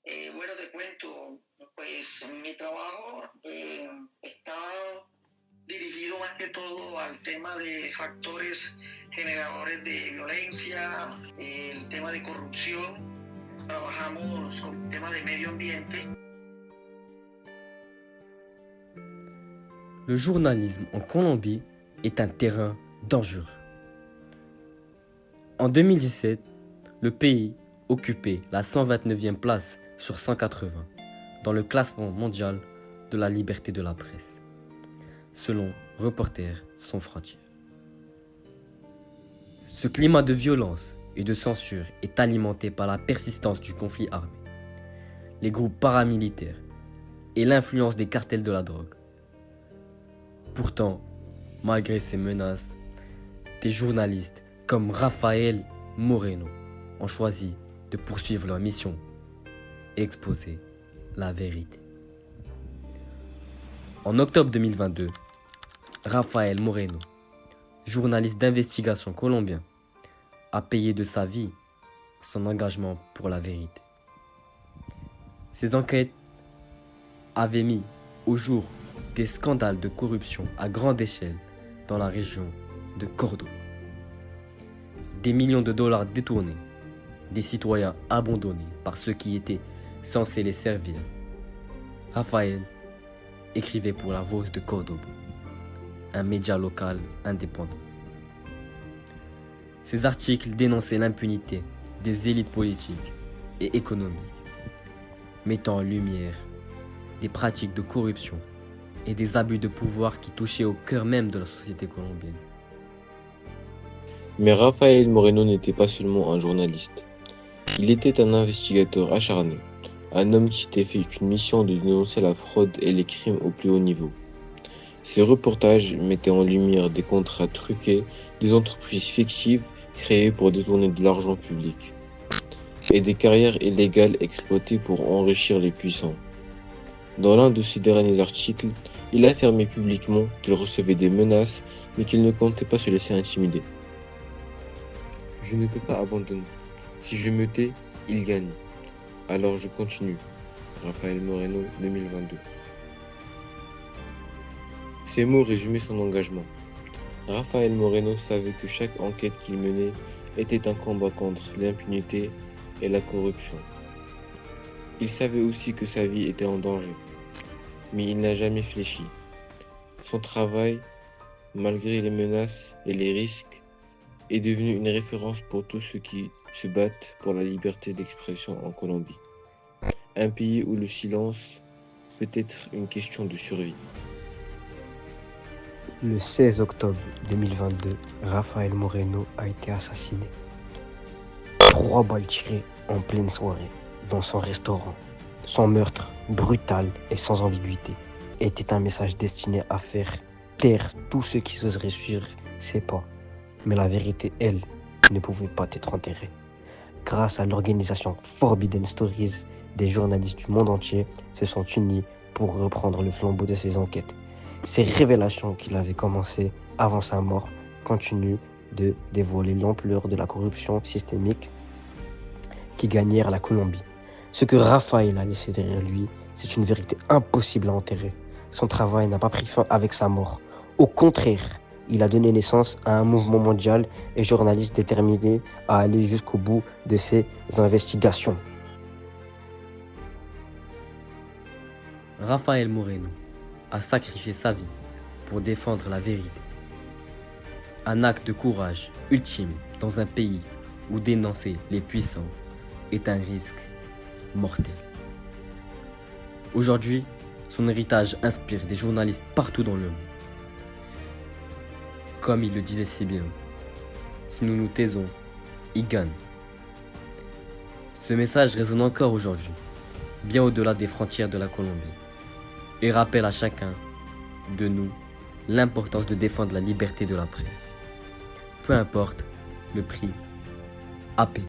Bueno, te cuento, pues mi trabajo está dirigido más que todo al tema de factores generadores de violencia, el tema de corrupción. Trabajamos con temas de medio ambiente. Le journalisme en Colombie est un terrain dangereux. En 2017, le pays occupait la 129e place sur 180 dans le classement mondial de la liberté de la presse, selon Reporters sans frontières. Ce climat de violence et de censure est alimenté par la persistance du conflit armé, les groupes paramilitaires et l'influence des cartels de la drogue. Pourtant, malgré ces menaces, des journalistes comme Rafael Moreno ont choisi de poursuivre leur mission, exposer la vérité. En octobre 2022, Rafael Moreno, journaliste d'investigation colombien, a payé de sa vie son engagement pour la vérité. Ces enquêtes avaient mis au jour des scandales de corruption à grande échelle dans la région de Cordoba. Des millions de dollars détournés, des citoyens abandonnés par ceux qui étaient censés les servir. Rafael écrivait pour La Voz de Cordoba, un média local indépendant. Ces articles dénonçaient l'impunité des élites politiques et économiques, mettant en lumière des pratiques de corruption et des abus de pouvoir qui touchaient au cœur même de la société colombienne. Mais Rafael Moreno n'était pas seulement un journaliste. Il était un investigateur acharné, un homme qui s'était fait une mission de dénoncer la fraude et les crimes au plus haut niveau. Ses reportages mettaient en lumière des contrats truqués, des entreprises fictives créées pour détourner de l'argent public, et des carrières illégales exploitées pour enrichir les puissants. Dans l'un de ses derniers articles, il affirmait publiquement qu'il recevait des menaces, mais qu'il ne comptait pas se laisser intimider. Je ne peux pas abandonner. Si je me tais, il gagne. Alors je continue. Rafael Moreno, 2022. Ces mots résumaient son engagement. Rafael Moreno savait que chaque enquête qu'il menait était un combat contre l'impunité et la corruption. Il savait aussi que sa vie était en danger, mais il n'a jamais fléchi. Son travail, malgré les menaces et les risques, est devenu une référence pour tous ceux qui se battent pour la liberté d'expression en Colombie. Un pays où le silence peut être une question de survie. Le 16 octobre 2022, Rafael Moreno a été assassiné. 3 balles tirées en pleine soirée dans son restaurant. Son meurtre, brutal et sans ambiguïté, était un message destiné à faire taire tous ceux qui oseraient suivre ses pas. Mais la vérité, elle, ne pouvait pas être enterrée. Grâce à l'organisation Forbidden Stories, des journalistes du monde entier se sont unis pour reprendre le flambeau de ses enquêtes. Ces révélations qu'il avait commencées avant sa mort continuent de dévoiler l'ampleur de la corruption systémique qui gagnèrent la Colombie. Ce que Rafael a laissé derrière lui, c'est une vérité impossible à enterrer. Son travail n'a pas pris fin avec sa mort. Au contraire, il a donné naissance à un mouvement mondial et journaliste déterminé à aller jusqu'au bout de ses investigations. Rafael Moreno a sacrifié sa vie pour défendre la vérité. Un acte de courage ultime dans un pays où dénoncer les puissants est un risque mortel. Aujourd'hui, son héritage inspire des journalistes partout dans le monde. Comme il le disait si bien, si nous nous taisons, ils gagnent. Ce message résonne encore aujourd'hui, bien au-delà des frontières de la Colombie, et rappelle à chacun de nous l'importance de défendre la liberté de la presse, peu importe le prix à payer.